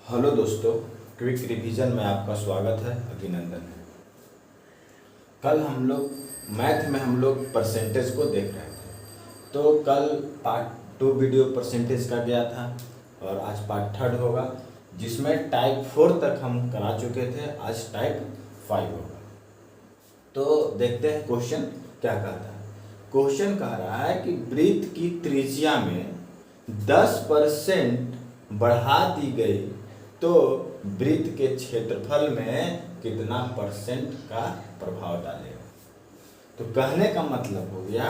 Hello दोस्तों, quick revision में आपका स्वागत है, अभिनंदन है। कल हम लोग मैथ में परसेंटेज को देख रहे थे। तो कल पार्ट 2 वीडियो परसेंटेज का गया था और आज पार्ट 3 होगा, जिसमें टाइप 4 तक हम करा चुके थे। आज टाइप 5 होगा। तो देखते हैं क्वेश्चन क्या कहता है। क्वेश्चन कह रहा है कि वृत्त की त्रिज्या में 10% बढ़ा दी गई तो वृत्त के क्षेत्रफल में कितना परसेंट का प्रभाव डालेगा। तो कहने का मतलब हो गया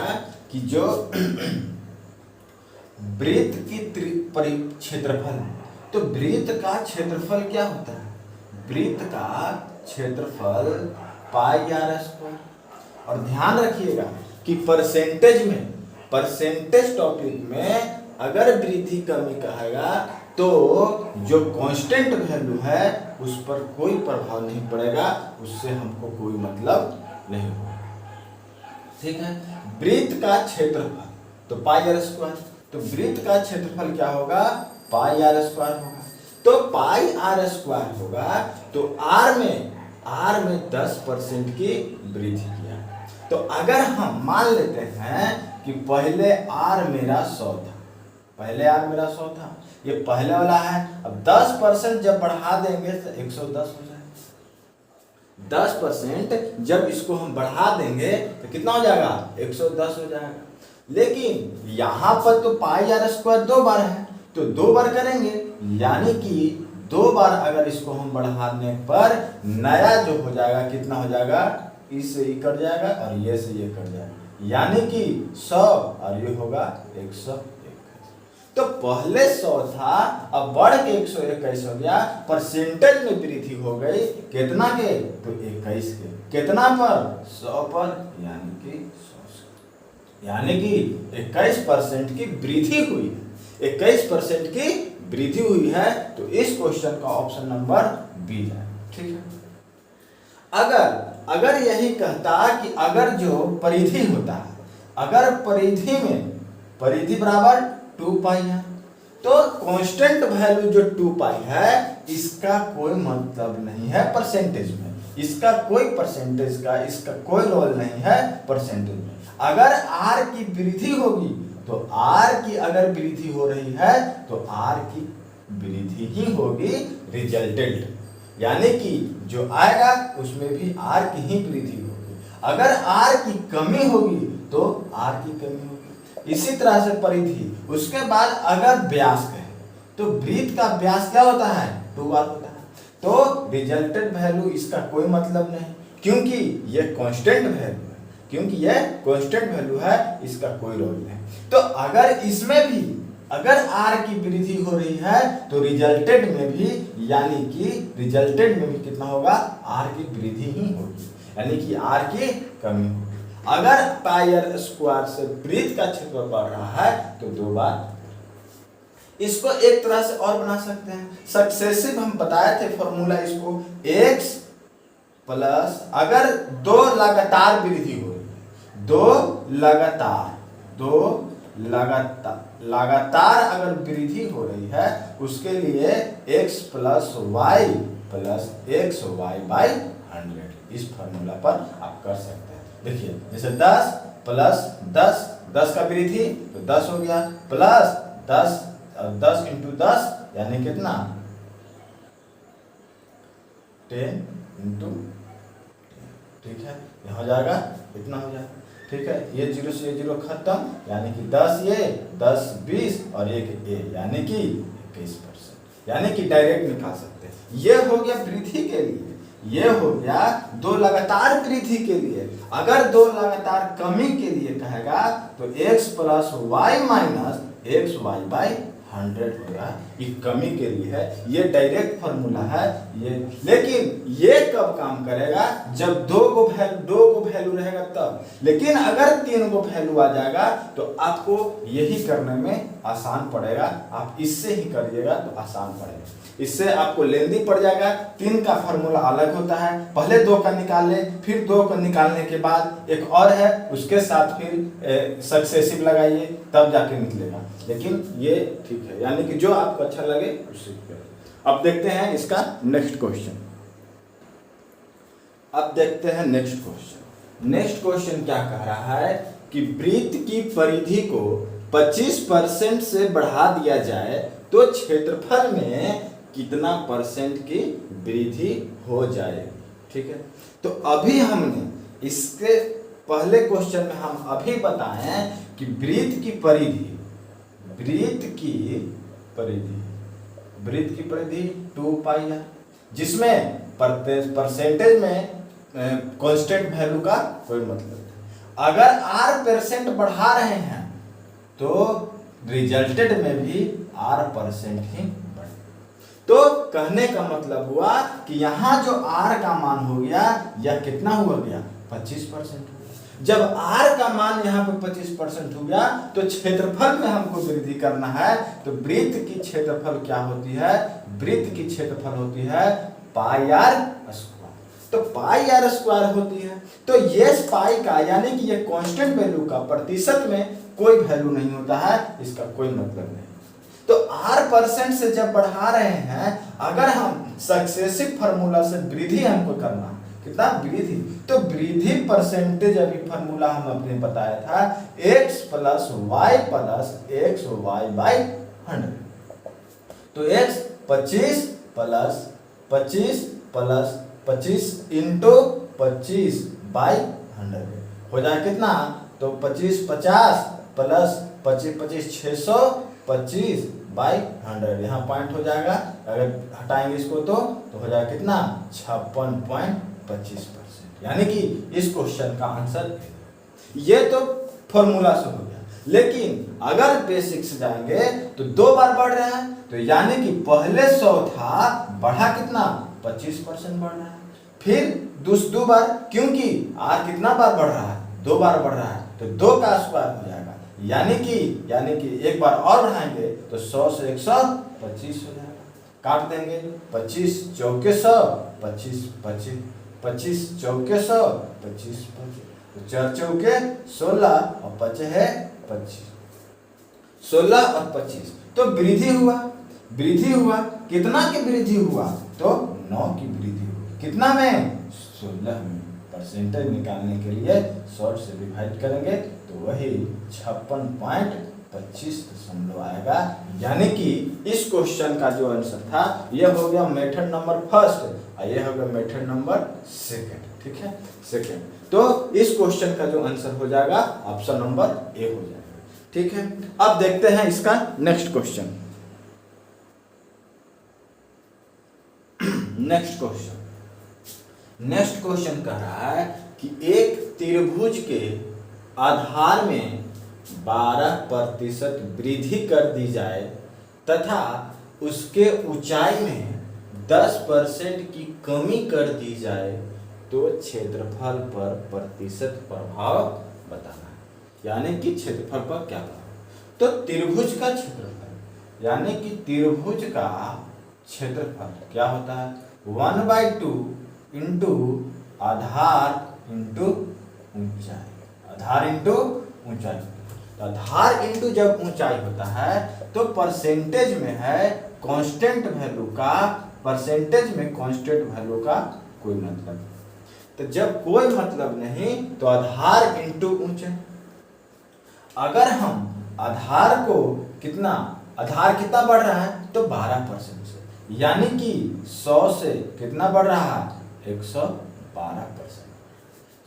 कि जो वृत्त की क्षेत्रफल, तो वृत्त का क्षेत्रफल क्या होता है? वृत्त का क्षेत्रफल पाई आर स्क्वायर। और ध्यान रखिएगा कि परसेंटेज टॉपिक में अगर वृद्धि कमी कहेगा तो जो कांस्टेंट वैल्यू है उस पर कोई प्रभाव नहीं पड़ेगा, उससे हमको कोई मतलब नहीं होगा। ठीक है। वृत्त का क्षेत्रफल तो पाई आर स्क्वायर, तो वृत्त का क्षेत्रफल क्या होगा? पाई आर स्क्वायर होगा। तो पाई आर स्क्वायर होगा तो आर में 10% की वृद्धि किया। तो अगर हम मान लेते हैं कि पहले आर मेरा 100 था, ये पहले वाला है। अब 10% जब बढ़ा देंगे तो 110 हो जाएगा। 10% जब इसको हम बढ़ा देंगे तो कितना हो जाएगा? 110 हो जाएगा। लेकिन यहाँ पर तो पाई आर स्क्वायर 2 बार है, तो 2 बार करेंगे, यानी कि 2 बार अगर इसको हम बढ़ाने पर नया जो हो जाएगा कितना हो जाएगा? इससे ये कट जाएगा और ये से ये कट जाएगा, यानी कि 100 और ये होगा 121। तो पहले 100 था, अब बढ़ के 121 हो गया। परसेंटेज में वृद्धि हो गई कितना के? तो 21 के। कितना पर? 100 पर, यानी कि 21% की वृद्धि हुई है। 21% की वृद्धि हुई है। तो इस क्वेश्चन का ऑप्शन नंबर बी है। ठीक है। अगर यही कहता कि अगर जो परिधि होता है, अगर परिधि बराबर 2 पाई है, तो कांस्टेंट वैल्यू जो 2 पाई है इसका कोई मतलब नहीं है परसेंटेज में। इसका कोई रोल नहीं है परसेंटेज में। अगर आर की वृद्धि होगी तो आर की अगर वृद्धि हो रही है तो आर की वृद्धि ही होगी रिजल्टेंट, यानी कि जो आएगा उसमें भी आर की ही वृद्धि होगी। अगर आर की कमी होगी तो आर की कमी होगी। इसी तरह से परिधि। उसके बाद अगर व्यास कहे तो वृत्त का व्यास क्या होता है? 2 बार होता है। तो रिजल्टेंट वैल्यू इसका कोई मतलब नहीं, क्योंकि ये कांस्टेंट वैल्यू है, इसका कोई रोल नहीं। तो अगर इसमें भी अगर आर की वृद्धि हो रही है तो रिजल्टेंट में भी, यानी कि रिजल्टेंट में भी कितना होगा? आर की वृद्धि ही होगी, यानी कि आर की कमी होगी। अगर पाई आर स्क्वायर से वृत्त का क्षेत्रफल बढ़ रहा है तो 2 बार। इसको एक तरह से और बना सकते हैं, सक्सेसिव हम बताए थे फॉर्मूला इसको, x प्लस अगर 2 लगातार वृद्धि हो रही है, 2 लगातार अगर वृद्धि हो रही है, उसके लिए x plus y plus x y by 100, इस फॉर्मूला पर आप कर सकते हैं। देखिए, जैसे 10 प्लस 10 का वृद्धि तो 10 हो गया, प्लस 10 इंटू 10 यानी कितना? 10 इंटू। ठीक है, यहाँ हो जाएगा, इतना हो जाएगा। ठीक है, ये 0 से ये 0 खत्म, यानी कि 10 ये 10 20 और 1 ए, यानी कि 21%, यानी कि डायरेक्ट निकाल सकते हैं। ये हो गया वृद्धि के लिए, ये हो गया 2 लगातार वृद्धि के लिए। अगर 2 लगातार कमी के लिए कहेगा तो x plus y minus x y by 100 होगा, ये कमी के लिए है। ये डायरेक्ट फॉर्मूला है ये। लेकिन ये कब काम करेगा? जब 2 को वैल्यू रहेगा तब। लेकिन अगर 3 को वैल्यू आ जाएगा तो आपको यही करने में आसान पड़ेगा। आप इससे ही करिएगा तो आसान पड़ेगा, इससे आपको लेंदी पड़ जाएगा। 3 का फॉर्मूला अलग होता है, पहले 2 का निकाल ले, फिर 2 को निकालने के बाद एक और है, उसके साथ फिर सक्सेसिव लगाइए, तब जाके निकलेगा। लेकिन ये ठीक है, यानी कि जो आपको अच्छा लगे उससे करें। अब देखते हैं इसका नेक्स्ट क्वेश्चन। अब देखते हैं नेक्स्ट क्वेश्चन। नेक्स्ट क्वेश्चन क्या कह रहा है कि वृत्त की परिधि को 25% से बढ़ा दिया जाए तो क्षेत्रफल में कितना परसेंट की वृद्धि हो जाएगी। ठीक है, तो अभी हमने इसके पहले क्वेश्चन में हम अभी बताएं कि वृत्त की परिधि, वृत्त की परिधि 2 पाई है, जिसमें परसेंटेज में कांस्टेंट वैल्यू का कोई मतलब नहीं। अगर r% बढ़ा रहे हैं तो रिजल्टेड में भी r% ही बढ़े। तो कहने का मतलब हुआ कि यहाँ जो r का मान हो गया यह कितना हुआ गया 25% हो गया। जब r का मान यहाँ पे 25% हो गया तो क्षेत्रफल में हमको वृद्धि करना है। तो वृत्त की क्षेत्रफल क्या होती है, वृत्त की क्षेत्रफल होती है पाई r स्क्वायर। तो पाई r स्क्वायर होती है। तो ये पाई का यानी कि ये कांस्टेंट वैल्यू का प्रतिशत में कोई वैल्यू नहीं होता है, इसका कोई मतलब नहीं। तो r% से जब बढ़ा रहे हैं, अगर हम सक्सेसिव फार्मूला से वृद्धि हमको करना कितना वृद्धि, तो वृद्धि परसेंटेज अभी फार्मूला हम अपने बताया था x plus y plus x y by 100। तो x 25 प्लस 25 इंटू 25 बाई 100 हो जाए कितना, तो 25 50 प्लस 25 625 बाई 100, यहाँ पॉइंट हो जाएगा। अगर हटाएंगे इसको तो हो जाएगा कितना 56.25%। यानी कि इस क्वेश्चन का आंसर ये तो फॉर्मूला से हो गया। लेकिन अगर बेसिक से जाएंगे तो 2 बार बढ़ रहा है, तो यानी कि पहले 100 था, बढ़ा कितना 25% बढ़ रहा है। फिर 2 बार, क्योंकि r कितना बार बढ़ रहा है 2 बार बढ़ रहा है, तो 2 का स्क्वायर हो जाएगा। यानी कि एक बार और बढ़ाएंगे तो 100 से 125 हो जाएगा। काट देंगे 25 चौके 100 25 25 25 चौके 100 25 25, तो 4 चौके 16 और 5 है 25, 16 और 25। तो वृद्धि हुआ कितना की वृद्धि हुआ, तो 9 की वृद्धि हुई। कितना में 16 में। परसेंटेज निकालने के लिए 100 से डिवाइड करेंगे तो वही 56.25 आएगा। यानी कि इस क्वेश्चन का जो आंसर था यह हो गया मेथड नंबर फर्स्ट और यह हो गया मेथड नंबर सेकंड। ठीक है, सेकंड। तो इस क्वेश्चन का जो आंसर हो जाएगा ऑप्शन नंबर ए हो जाएगा। ठीक है, अब देखते हैं इसका नेक्स्ट क्वेश्चन। नेक्स्ट क्वेश्चन कह रहा है कि एक त्रिभुज के आधार में 12% वृद्धि कर दी जाए तथा उसके ऊंचाई में 10% की कमी कर दी जाए तो क्षेत्रफल पर प्रतिशत प्रभाव बताना है। यानी कि क्षेत्रफल पर क्या प्रभाव, तो त्रिभुज का क्षेत्रफल यानी कि त्रिभुज का क्षेत्रफल क्या होता है 1/2 इंटू आधार इंटू ऊंचाई, आधार इंटू ऊंचाई। तो आधार इंटू जब ऊंचाई होता है तो परसेंटेज में है कांस्टेंट वैल्यू का, परसेंटेज में कांस्टेंट वैल्यू का कोई मतलब नहीं। तो जब कोई मतलब नहीं तो आधार इंटू ऊंचाई। अगर हम आधार कितना बढ़ रहा है तो 12% से, यानी कि 100 से कितना बढ़ रहा है 112%,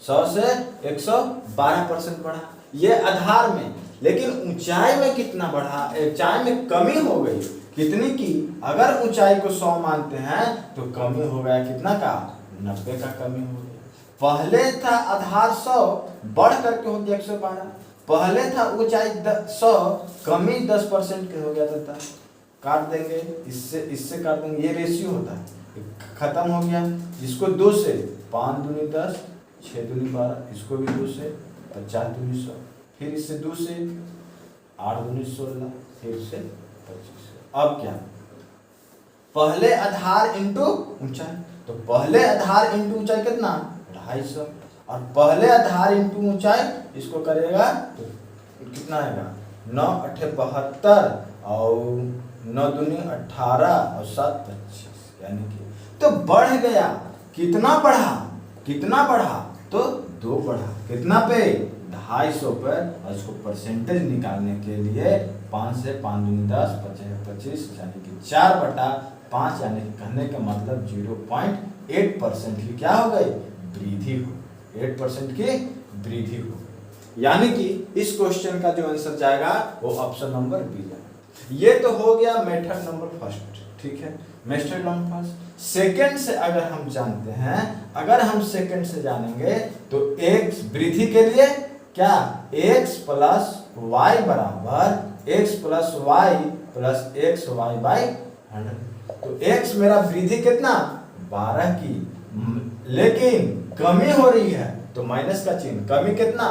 100 से 112% बढ़ा ये आधार में। लेकिन ऊंचाई में कितना बढ़ा, ऊंचाई में कमी हो गई कितनी की, अगर ऊंचाई को 100 मानते हैं तो कमी हो गया कितना का 90 का कमी हो गया। पहले था आधार 100 बढ़ करके हो गया 112, पहले था ऊंचाई 100 कमी 10% के हो गया था। काट देंगे इससे काट देंगे, ये रेशियो होता है, खत्म हो गया। इसको 2 से 5 दूनी 10 6 दूनी 12, इसको भी 2 से 50 दूनी 100, फिर इससे 2 से 8 दूनी 16, फिर से 25। अब क्या पहले आधार इंटू ऊंचाई, तो पहले आधार इंटू ऊंचाई कितना 250, और पहले आधार इंटू ऊंचाई इसको करेगा तो कितना आएगा 9 8 72 और 9 दूनी 18 और 7 25, यानी कि तो बढ़ गया। कितना बढ़ा, कितना बढ़ा, तो 2 बढ़ा। कितना पे, 250 पर। और इसको परसेंटेज निकालने के लिए 5 से 5 दूनी 10, 25 यानी कि 4/5, यानी कि कहने का मतलब 0.8% की क्या हो गई, वृद्धि हो, 8% की वृद्धि हो। यानी कि इस क्वेश्चन का जो आंसर जाएगा वो ऑप्शन नंबर बी जाएगा। ये तो हो गया मेथड नंबर फर्स्ट, ठीक है, मेथड नंबर फर्स्ट। सेकंड से अगर हम जानते हैं, अगर हम सेकंड से जानेंगे तो x वृद्धि के लिए क्या, x प्लस वाई बराबर x plus y plus x y by 100। तो x मेरा वृद्धि कितना, 12 की, लेकिन कमी हो रही है तो माइनस का चिन्ह, कमी कितना,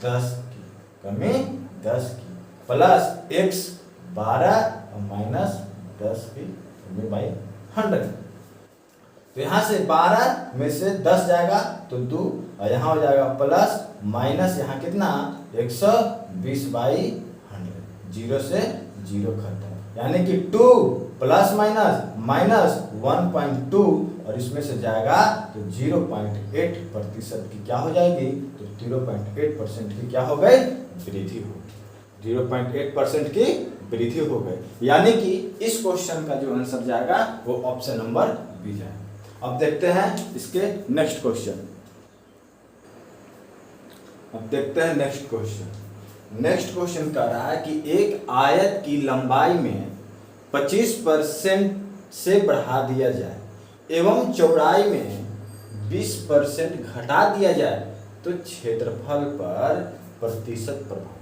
10 की, कमी 10 की, प्लस x 12 और माइनस 10 की कमी बाई 100। तो यहाँ से 12 में से 10 जाएगा तो 2, और यहाँ हो जाएगा प्लस माइनस, यहाँ कितना 120 बाई 100, 0 से 0 खत्म, यानी कि 2 प्लस माइनस माइनस 1.2, और इसमें से जाएगा तो 0.8% की क्या हो जाएगी, तो 0.8% की क्या हो गई, वृद्धि हो, 0.8% की वृद्धि हो गई। यानी कि इस क्वेश्चन का जो आंसर जाएगा वो ऑप्शन नंबर बी जाएगा। अब देखते हैं इसके नेक्स्ट क्वेश्चन। अब देखते हैं नेक्स्ट क्वेश्चन। नेक्स्ट क्वेश्चन कह रहा है कि एक आयत की लंबाई में 25% से बढ़ा दिया जाए एवं चौड़ाई में 20% घटा दिया जाए तो क्षेत्रफल पर प्रतिशत प्रभाव,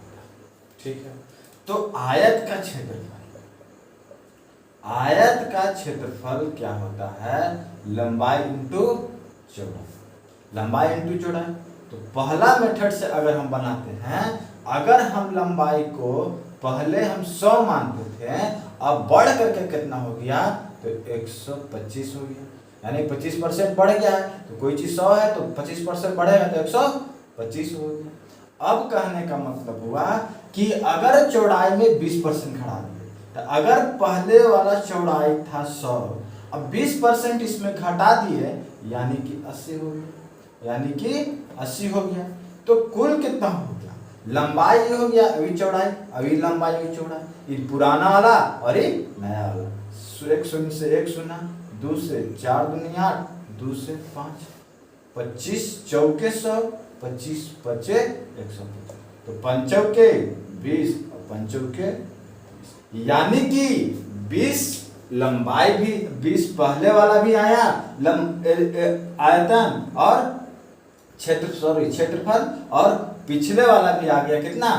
ठीक है। तो आयत का क्षेत्रफल, आयत का क्षेत्रफल क्या होता है, लंबाई इंटू चौड़ाई, लंबाई इंटू चौड़ाई। तो पहला मेथड से अगर हम बनाते हैं, अगर हम लंबाई को पहले हम 100 मानते थे, अब बढ़ करके कितना हो गया, तो 125 हो गया, यानी 25% बढ़ गया है। तो कोई चीज 100 है तो 25% बढ़ेगा तो 125 हो गया। अब कहने का मतलब हुआ कि अगर चौड़ाई में 20% घटा दिए, तो अगर पहले वाला चौड़ाई था 100, अब 20% इसमें घटा दिए, यानी कि 80 हो गया, यानी कि 80 हो गया। तो कुल कितना हो गया, लंबाई ये हो गया, अभी चौड़ाई, अभी लंबाई, अभी चौड़ाई, ये पुराना वाला और ये नया वाला। 1 शून्य से 1 शून्य, 2 से 4 दूनी 8, 2 से 5, 25 चौके 100, 25 पचे 150, तो 5 चौके 20 और 5 चौके 20, यानी कि 20 लंबाई भी, 20 पहले वाला भी आया आयतन और क्षेत्रफल, और पिछले वाला भी आ गया, कितना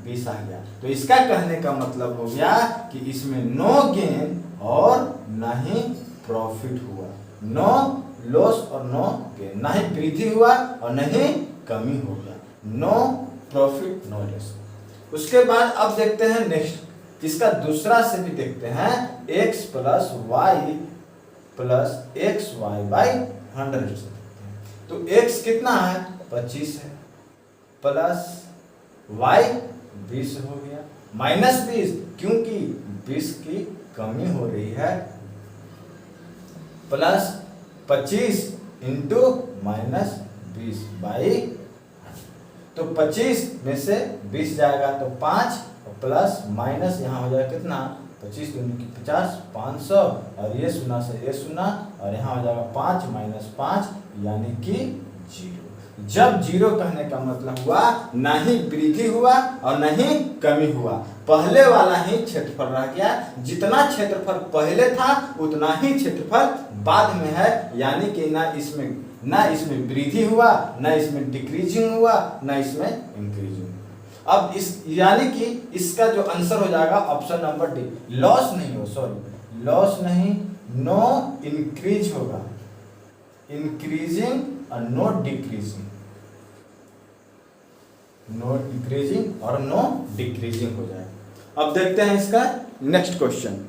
20 आ गया। तो इसका कहने का मतलब हो गया कि इसमें नो गेन और न ही प्रॉफिट हुआ, नो लॉस और नो गेन, ना ही वृद्धि हुआ और न ही कमी हो गया, नो प्रॉफिट नो लॉस। उसके बाद अब देखते हैं नेक्स्ट, इसका दूसरा से भी देखते हैं, x plus y plus x y by 100। तो x कितना है, 25 है, प्लस y 20 हो गया, माइनस 20 क्योंकि 20 की कमी हो रही है, प्लस 25 इंटू माइनस 20 बाई, तो 25 में से 20 जाएगा तो 5, और प्लस माइनस यहाँ हो जाएगा कितना, 25 दूनी की 50, 500, और ये शून्य से ये शून्य, और यहाँ हो जाएगा 5 माइनस 5 यानी कि 0। जब 0 कहने का मतलब हुआ ना ही वृद्धि हुआ और न ही कमी हुआ, पहले वाला ही क्षेत्रफल रह गया, जितना क्षेत्रफल पहले था उतना ही क्षेत्रफल बाद में है, यानी कि ना इसमें वृद्धि हुआ, ना इसमें डिक्रीजिंग हुआ, ना इसमें इंक्रीजिंग। अब इस यानी कि इसका जो आंसर हो जाएगा ऑप्शन नंबर डी, लॉस नहीं हो, सॉरी लॉस नहीं, नो इंक्रीज होगा, इंक्रीजिंग और नो डिक्रीजिंग, नो इंक्रीजिंग और नो डिक्रीजिंग हो जाएगा। अब देखते हैं इसका नेक्स्ट क्वेश्चन,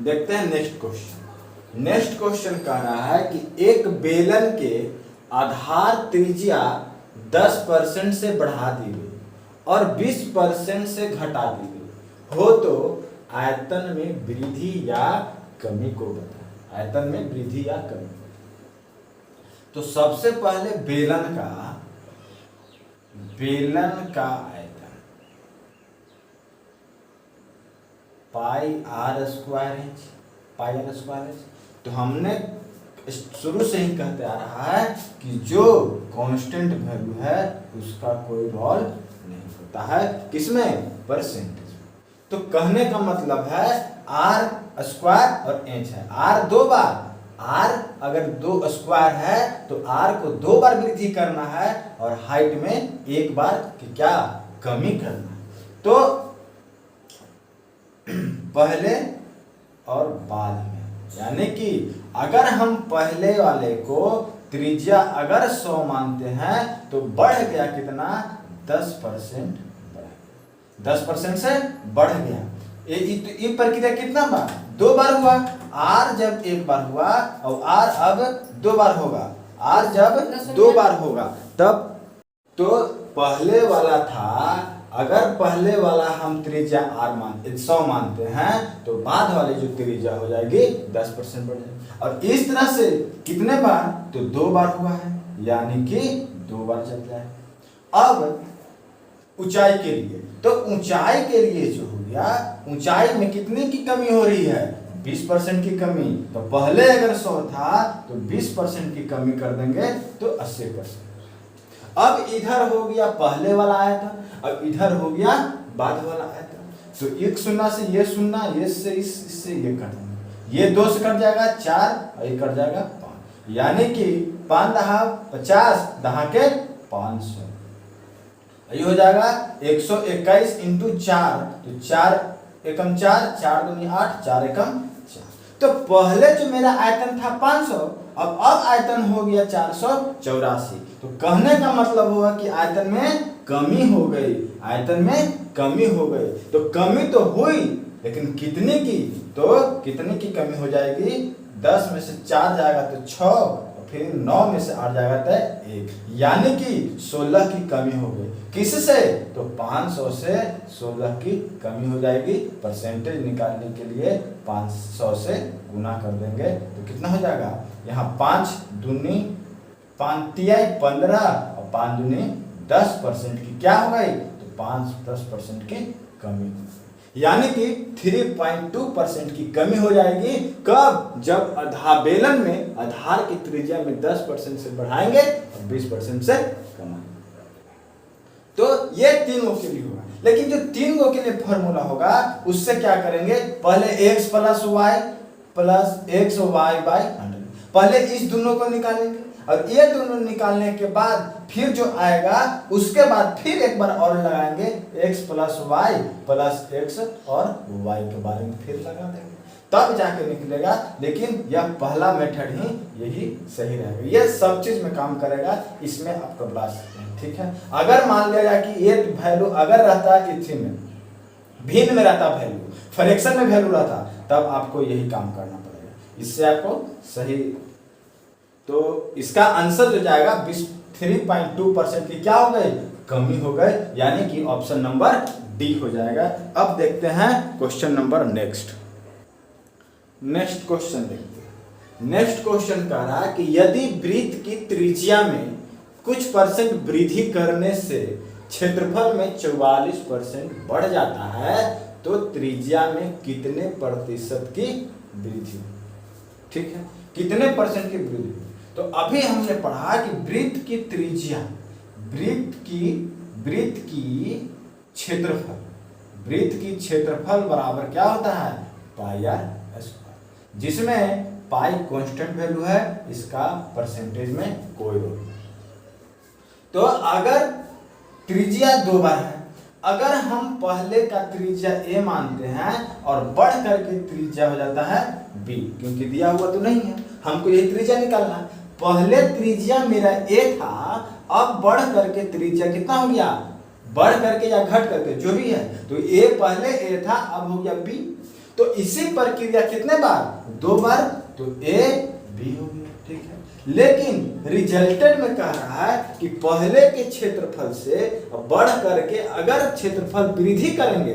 देखते हैं नेक्स्ट क्वेश्चन। नेक्स्ट क्वेश्चन कह रहा है कि एक बेलन के आधार त्रिज्या 10% से बढ़ा दी गई और 20% से घटा दी गई हो तो आयतन में वृद्धि या कमी को बताएं। आयतन में वृद्धि या कमी। तो सबसे पहले बेलन का आयतन पाई आर स्क्वायर इंच। तो हमने शुरू से ही कहते आ रहा है कि जो कांस्टेंट वैल्यू है उसका कोई रोल नहीं होता है, किसमें? परसेंटेज। तो कहने का मतलब है आर स्क्वायर और इंच है, आर दो बार, आर अगर 2 स्क्वायर है तो आर को 2 बार वृद्धि करना है और हाइट में 1 बार की क्या कमी करना है। तो पहले और बाद में, यानी कि अगर हम पहले वाले को त्रिज्या अगर 100 मानते हैं तो बढ़ गया कितना? 10% बढ़, 10% से बढ़ गया। ये प्रक्रिया कितना बार? 2 बार हुआ। आर जब 1 बार हुआ और आर अब 2 बार होगा, आर जब 2 बार होगा तब, तो पहले वाला था, अगर पहले वाला हम त्रिज्या आर 100 मानते हैं तो बाद वाली जो त्रिज्या हो जाएगी 10% बढ़ जाएगी। और इस तरह से कितने बार? तो 2 बार हुआ है, यानी कि 2 बार चल जाएगा। अब ऊंचाई के लिए, तो ऊंचाई के लिए जो हो गया, ऊंचाई में कितने की कमी हो रही है? 20% की कमी। तो पहले अगर 100 था तो 20% की कमी कर देंगे तो 80%। अब इधर हो गया पहले वाला आयतन, अब इधर हो गया बाद वाला आयतन। तो एक शून्य से ये शून्य, ये से इससे ये कट देंगे, ये 2 से कट जाएगा 4 और ये कट जाएगा 5, यानी कि 5 दहा 50 दहा के 500, ये हो जाएगा 121 इंटू 4। तो 4 एकम 4, 4 दूनी 8, 4 एकम 4। तो पहले जो मेरा आयतन था 500, अब आयतन हो गया 484। तो कहने का मतलब हुआ कि आयतन में कमी हो गई, आयतन में कमी हो गई। तो कमी तो हुई, लेकिन कितने की? तो कितने की कमी हो जाएगी? 10 में से 4 जाएगा तो 6, और फिर 9 में से 8 जाएगा तो 1, यानी कि 16 की कमी हो गई। किससे? तो 500 से 16 की कमी हो जाएगी। परसेंटेज निकालने के लिए 500 से गुना कर देंगे तो कितना हो जाएगा? यहाँ 5 दूनी 5 तिहाई 15 और 5 दूनी 10% की क्या हो गई? तो 5-10% की कमी, यानी कि 3.2% की कमी हो जाएगी। कब? जब बेलन में आधार की त्रिज्या में 10% से बढ़ाएंगे और 20% से कमाएंगे। तो ये 3 गो के लिए होगा, लेकिन जो 3 गो के लिए फॉर्मूला होगा उससे क्या करेंगे? पहले x plus y plus x y by 100, पहले इस दोनों को निकालेंगे और ये दोनों निकालने के बाद फिर जो आएगा उसके बाद फिर एक बार और लगाएंगे x plus y plus x और y के बारे में फिर लगा देंगे, तब जाके निकलेगा। लेकिन यह पहला मेथड ही यही सही रहेगा, ये सब चीज में काम करेगा, इसमें आप घबरा सकते हैं। ठीक है, अगर मान लिया कि ये वैल्यू अगर रहता इथी में, भिन्न में रहता वैल्यू, फ्रैक्शन में वैल्यू रहता, तब आपको यही काम करना पड़ेगा, इससे आपको सही। तो इसका आंसर जो जाएगा 3.2% की क्या हो गई? कमी हो गई, यानी कि ऑप्शन नंबर डी हो जाएगा। अब देखते हैं क्वेश्चन नंबर नेक्स्ट क्वेश्चन देखते हैं। नेक्स्ट क्वेश्चन कह रहा है कि यदि वृत्त की त्रिज्या में कुछ परसेंट वृद्धि करने से क्षेत्रफल में 44% बढ़ जाता है तो त्रिज्या में कितने प्रतिशत की वृद्धि? ठीक है, कितने परसेंट की वृद्धि? तो अभी हमने पढ़ा कि वृत्त की त्रिज्या, वृत्त की क्षेत्रफल बराबर क्या होता है? पाई आर स्क्वायर, जिसमें पाई कांस्टेंट वैल्यू है, इसका परसेंटेज में कोई रोल नहीं। तो अगर त्रिज्या 2 बार है, अगर हम पहले का त्रिज्या a मानते हैं और बढ़ करके त्रिज्या हो जाता है b, क्योंकि दिया हुआ तो नहीं है, हमको यही त्रिज्या निकालना है। पहले त्रिज्या मेरा a था, अब बढ़ करके त्रिज्या कितना हो गया? बढ़ करके या घट करके जो भी है, तो a पहले a था, अब हो गया b। तो इसी प्रक्रिया कितने बार? 2 बार, तो a b हो गया। ठीक है, लेकिन रिजल्टेड में कह रहा है कि पहले के क्षेत्रफल से बढ़ करके अगर क्षेत्रफल वृद्धि करेंगे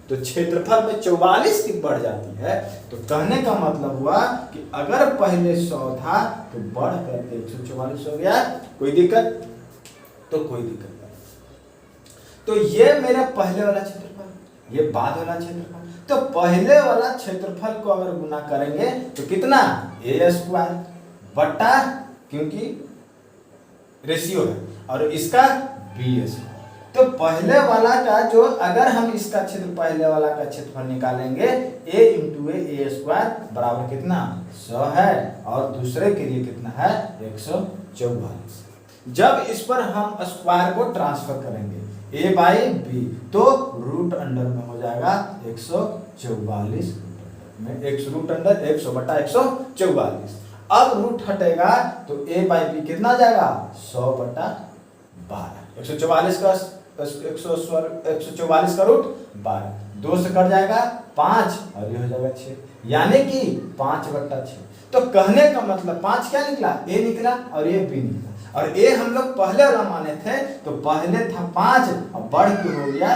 तो क्षेत्रफल में 44 की बढ़ जाती है। तो कहने का मतलब हुआ कि अगर पहले 100 था तो बढ़ करके 144 हो गया। कोई दिक्कत? तो कोई दिक्कत नहीं। तो ये मेरा पहले वाला क्षेत्रफल, ये बाद वाला क्षेत्रफल। तो पहले वाला क्षेत्रफल को अगर गुना करेंगे तो कितना, ए स्क्वायर बटा, क्योंकि रेशियो है, और इसका बी स्क्वायर। तो पहले वाला का जो, अगर हम इसका क्षेत्र पहले वाला का क्षेत्रफल निकालेंगे, a इंटू ए स्क्वायर बराबर कितना 100 है, और दूसरे के लिए कितना है 144। जब इस पर हम स्क्वायर को ट्रांसफर करेंगे a बाई बी, तो रूट अंडर में हो जाएगा 144 में, x रूट अंडर 100 बटा 144। अब रूट हटेगा तो a बाई बी कितना जाएगा 100 बटा 12। 144 का 144 का रूट 12, 2 से कट जाएगा 5 और ये हो जाएगा 6, यानी कि 5 बटा 6। तो कहने का मतलब 5 क्या निकला, a निकला और ये b निकला। और a हम लोग पहले वाला माने थे, तो पहले था 5 और बढ़ के हो गया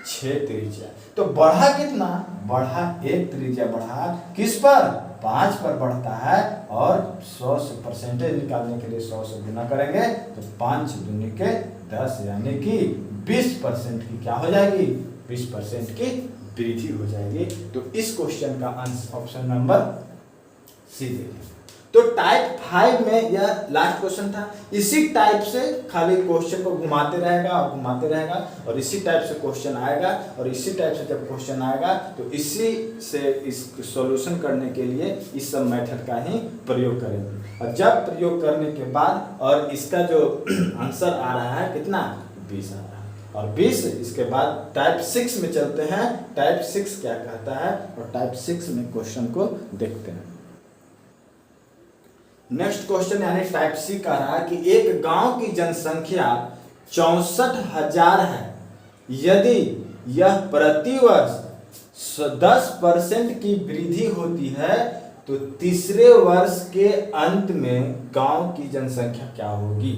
6 त्रिज्या। तो बढ़ा कितना, बढ़ा 1 त्रिज्या बढ़ा, किस पर, 5 पर बढ़ता है। और 100 से परसेंटेज निकालने के लिए 100 से गुना करेंगे तो 5 दूनी के 10, यानी कि 20% की क्या हो जाएगी, 20% की वृद्धि हो जाएगी। तो इस क्वेश्चन का आंसर ऑप्शन नंबर सी देखिए। तो टाइप 5 में यह लास्ट क्वेश्चन था। इसी टाइप से खाली क्वेश्चन को घुमाते रहेगा और घुमाते रहेगा, और इसी टाइप से क्वेश्चन आएगा, और इसी टाइप से जब क्वेश्चन आएगा तो इसी से इस सॉल्यूशन करने के लिए इस सब मेथड का ही प्रयोग करेंगे। और जब प्रयोग करने के बाद और इसका जो आंसर आ रहा है कितना, 20 आ रहा है, और 20 इसके बाद टाइप 6 में चलते हैं। टाइप 6 क्या कहता है, और टाइप 6 में क्वेश्चन को देखते हैं। नेक्स्ट क्वेश्चन यानी टाइप सी कह रहा है कि एक गांव की जनसंख्या 64,000 है, यदि यह प्रतिवर्ष 10% की वृद्धि होती है तो तीसरे वर्ष के अंत में गांव की जनसंख्या क्या होगी।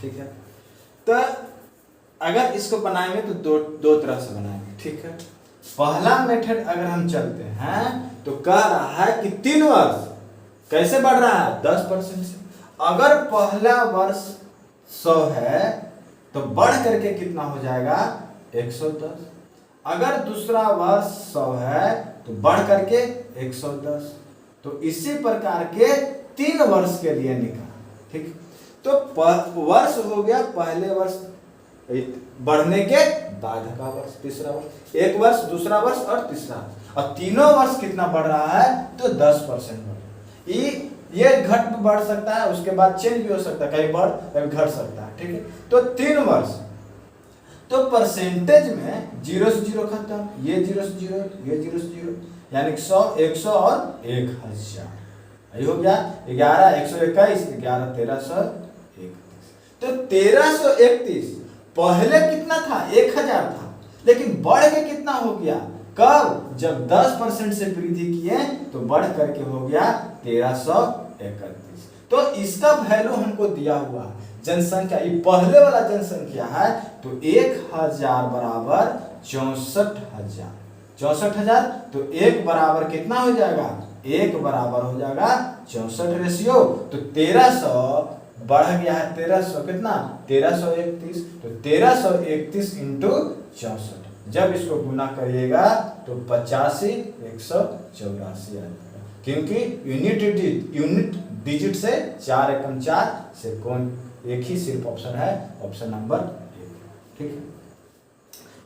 ठीक है, तो अगर इसको बनाएंगे तो दो तरह से बनाएंगे। ठीक है, पहला मेथड अगर हम चलते हैं तो कह रहा है कि 3 वर्ष कैसे बढ़ रहा है, 10% से। अगर पहला वर्ष 100 है तो बढ़ करके कितना हो जाएगा 110। अगर दूसरा वर्ष 100 है तो बढ़ करके 110। तो इसी प्रकार के 3 वर्ष के लिए निकाल। ठीक, तो वर्ष हो गया पहले वर्ष बढ़ने के बाद का वर्ष, तीसरा वर्ष, एक वर्ष, दूसरा वर्ष और तीसरा वर्ष, और तीनों वर्ष कितना बढ़ रहा है तो 10% बढ़। ये घट बढ़ सकता है, उसके बाद चेंज भी हो सकता है, कहीं बढ़ कहीं घट सकता है। ठीक है, तो 3 वर्ष, तो परसेंटेज में 0 से 0 खत्म, ये 0 से 0, ये 0 से 0, यानी 100, 100 और 1000, यही हो गया 11, 121, 11, 1331। तो 1331 पहले कितना था, 1000 था, लेकिन बढ़ के कितना हो गया, कब, जब 10% से वृद्धि किए तो बढ़ करके हो गया 1331। तो इसका वैल्यू हमको दिया हुआ जनसंख्या, ये पहले वाला जनसंख्या है, तो 1000 बराबर 64,000, 64,000, तो 1 बराबर कितना हो जाएगा, 1 बराबर हो जाएगा 64 रेशियो। तो 1300 बढ़ गया है 1300, कितना 1331, तो 1331 इंटू 64, जब इसको गुना करिएगा तो 85, 184 आ जाएगा, क्योंकि यूनिट डिजिट से 4 एकम 4 से कौन एक ही सिर्फ ऑप्शन है, ऑप्शन नंबर 1। ठीक है,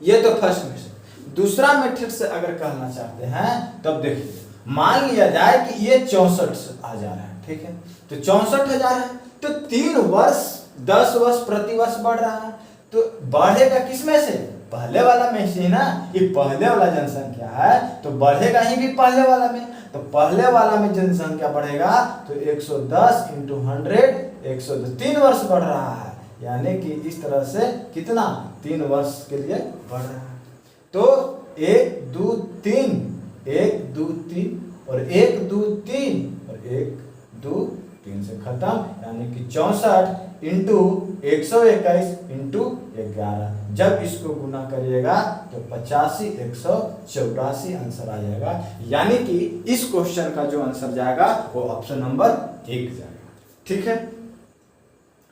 ये तो फर्स्ट मेथड। दूसरा मेथड से अगर कहना चाहते हैं तब देखिए, मान लिया जाए कि ये 64,000 है। ठीक है, तो 64,000 है, तो 3 वर्ष 10 वर्ष प्रति वर्ष बढ़ रहा है, तो बढ़ेगा किसमें से, पहले वाला में से ना, ये पहले वाला जनसंख्या है तो बढ़ेगा ही भी पहले वाला में। तो पहले वाला में जनसंख्या बढ़ेगा तो 110 इंटू 100, 110, 3 वर्ष बढ़ रहा है, यानी कि इस तरह से कितना 3 वर्ष के लिए बढ़ रहा है। तो 1 2 3, 1 2 3 और 1 2 3 और 1 2 3 से खत्म, यानी कि 64 इंटू 121 इंटू 11। जब इसको गुना करिएगा तो 85 184 आंसर आ जाएगा। यानी कि इस क्वेश्चन का जो आंसर जाएगा वो ऑप्शन नंबर 1 जाएगा। ठीक है,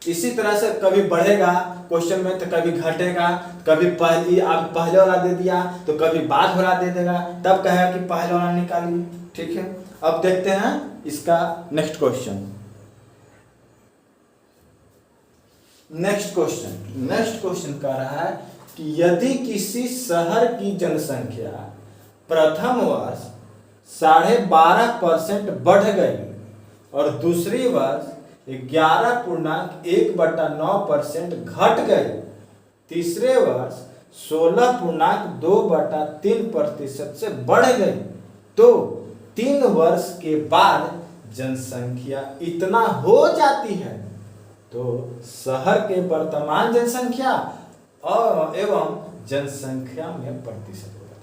इसी तरह से कभी बढ़ेगा क्वेश्चन में तो कभी घटेगा, कभी आप पहले वाला दे दिया तो कभी बाद वाला दे देगा, तब कहेगा कि पहले वाला निकालिए। ठीक है, अब देखते हैं इसका नेक्स्ट क्वेश्चन। नेक्ट क्वेश्चन कह रहा है कि यदि किसी शहर की जनसंख्या प्रथम वर्ष 12.5% बढ़ गई और दूसरी वर्ष 11.1/9% घट गई, तीसरे वर्ष 16.2/3% से बढ़ गई, तो 3 वर्ष के बाद जनसंख्या इतना हो जाती है, तो शहर के वर्तमान जनसंख्या और एवं जनसंख्या में प्रतिशत होगा।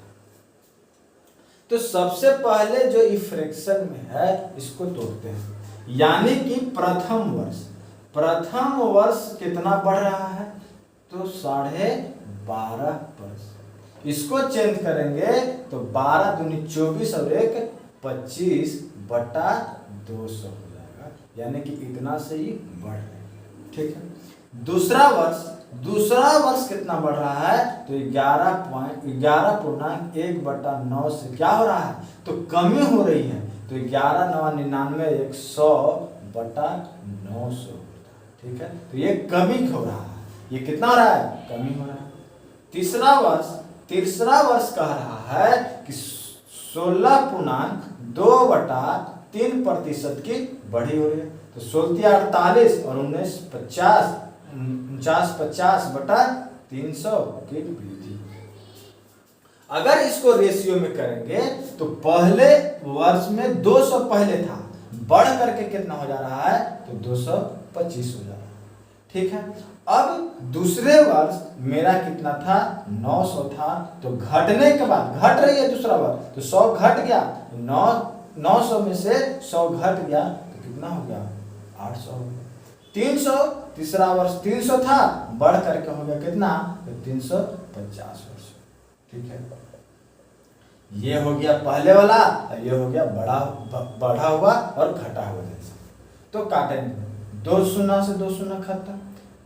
तो सबसे पहले जो फ्रैक्शन में है इसको तोड़ते हैं। यानी कि प्रथम वर्ष कितना बढ़ रहा है, तो 12.5%। इसको चेंज करेंगे तो 12 दूनी 24 और 1 25/200 हो जाएगा। यानी कि इतना से ही बढ़ रहा है। ठीक है, दूसरा वर्ष कितना बढ़ रहा है, तो 11.1/9 से क्या हो रहा है, तो कमी हो रही है, तो 11×9 = 100/900। ठीक है, तो ये कमी हो रहा है, ये कितना हो रहा है, कमी हो रहा है। तीसरा वर्ष कह रहा है कि 16.2/3% की बढ़ी हो रही है, तो 16×48 और 49/50 की वृद्धि। अगर इसको रेशियो में करेंगे तो पहले वर्ष में 200 पहले था, बढ़ करके कितना हो जा रहा है, तो 225 हो जा रहा है। ठीक है, अब दूसरे वर्ष मेरा कितना था, 900 था, तो घटने के बाद घट रही है दूसरा वर्ष, तो 100 घट गया, 900 में से 100 घट गया, तो कितना हो गया, 800 हो गया। 300 तीसरा वर्ष 300 था, बढ़ करके हो गया कितना, तो 350 वर्ष। ठीक है, ये हो गया पहले वाला और ये हो गया बढ़ा हुआ और घटा हुआ जैसा। तो काटेंगे, 2 शून्य से 2 शून्य खत्म,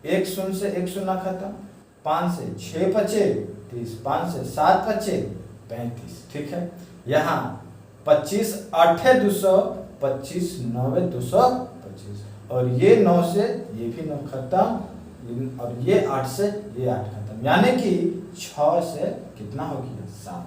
1 शून्य से 1 शून्य खत्म, 5 से 6 बचे 30, 5 से 7 बचे 35। ठीक है, यहाँ 25 8 200, 25 9 225, और ये 9 से ये भी 9 खत्म, और ये 8 से ये 8 खत्म। यानी कि 6 से कितना हो गया, 7।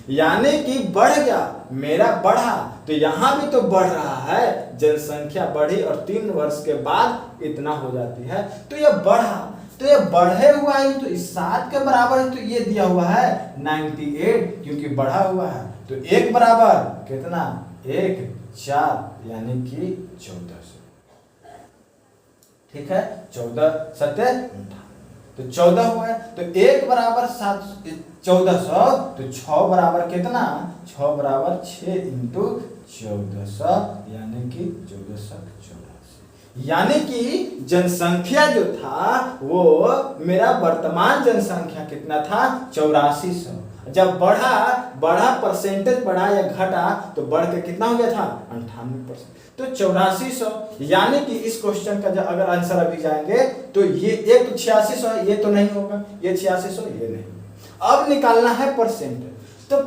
यानी कि बढ़ गया, मेरा बढ़ा, तो यहाँ भी तो बढ़ रहा है, जनसंख्या बढ़ी और 3 वर्ष के बाद इतना हो जाती है, तो ये बढ़ा, तो ये बढ़े हुआ है, तो इस 7 के बराबर है, तो ये दिया हुआ है 98, क्योंकि बढ़ा हुआ है। तो 1 बराबर कितना, 1 4, यानी कि 1400। ठीक है, 14 7 तो 14 हुआ है, तो 1 बराबर 1400, तो 6 बराबर कितना, 6 बराबर 6 इंटू 1400, यानी कि 1484। यानी कि जनसंख्या जो था वो मेरा वर्तमान जनसंख्या कितना था, 8400। जब बढ़ा परसेंटेज बढ़ा या घटा, तो बढ़ के कितना हो गया था, 98%। तो 8400। यानी कि इस क्वेश्चन का जब अगर आंसर अभी जाएंगे तो ये एक तो 8600 है, ये तो नहीं होगा, ये 8600, ये नहीं। अब निकालना है परसेंटेज। तो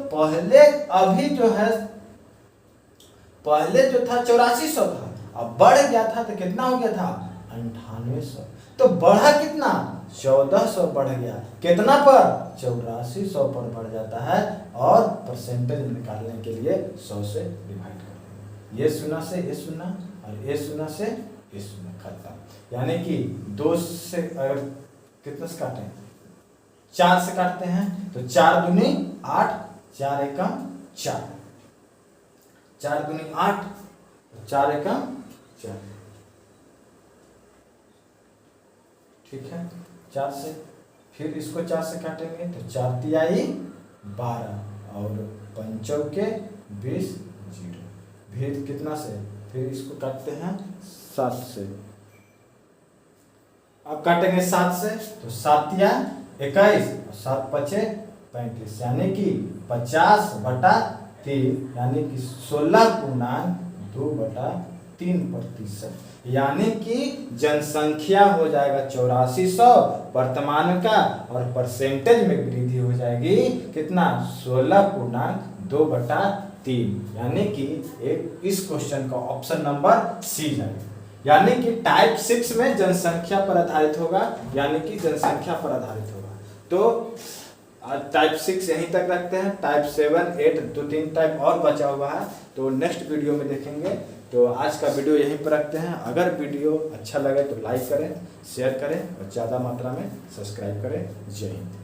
पहले जो था 8400 था, अब बढ़ गया था तो कितना हो गया था, 9800। तो बढ़ा कितना, 1400 बढ़ गया, कितना पर, 8400 पर बढ़ जाता है, और परसेंटेज निकालने के लिए 100 से डिवाइड कर देंगे। ये 0 से ये 0 और ये 0 से ये 0 खत्म। यानी कि 2 से अगर कितने से काटें, 4 से काटते हैं, तो 4 दूनी 8, 4 एकम 4, 4 दूनी 8, 4 एकम 4। ठीक है, 4 से फिर इसको 4 से काटेंगे, तो 4 तिहाई 12 और 5 चौके 20, 0। फिर कितना से, फिर इसको काटते हैं 7 से, अब काटेंगे 7 से, तो 7 या 21 और 7 पचे 35, यानी कि 50/3, यानी कि 16.2/3%, यानी कि जनसंख्या हो जाएगा 8400 वर्तमान का, और परसेंटेज में वृद्धि हो जाएगी कितना 16.2/3, यानी कि एक इस क्वेश्चन का ऑप्शन नंबर सी जाएगा। यानी कि टाइप 6 में जनसंख्या पर आधारित होगा, यानी कि जनसंख्या पर आधारित होगा। तो आज टाइप 6 यहीं तक रखते हैं। टाइप 7, 8 2-3 टाइप और बचा हुआ है, तो नेक्स्ट वीडियो में देखेंगे। तो आज का वीडियो यहीं पर रखते हैं। अगर वीडियो अच्छा लगे तो लाइक करें, शेयर करें और ज़्यादा मात्रा में सब्सक्राइब करें। जय हिंद।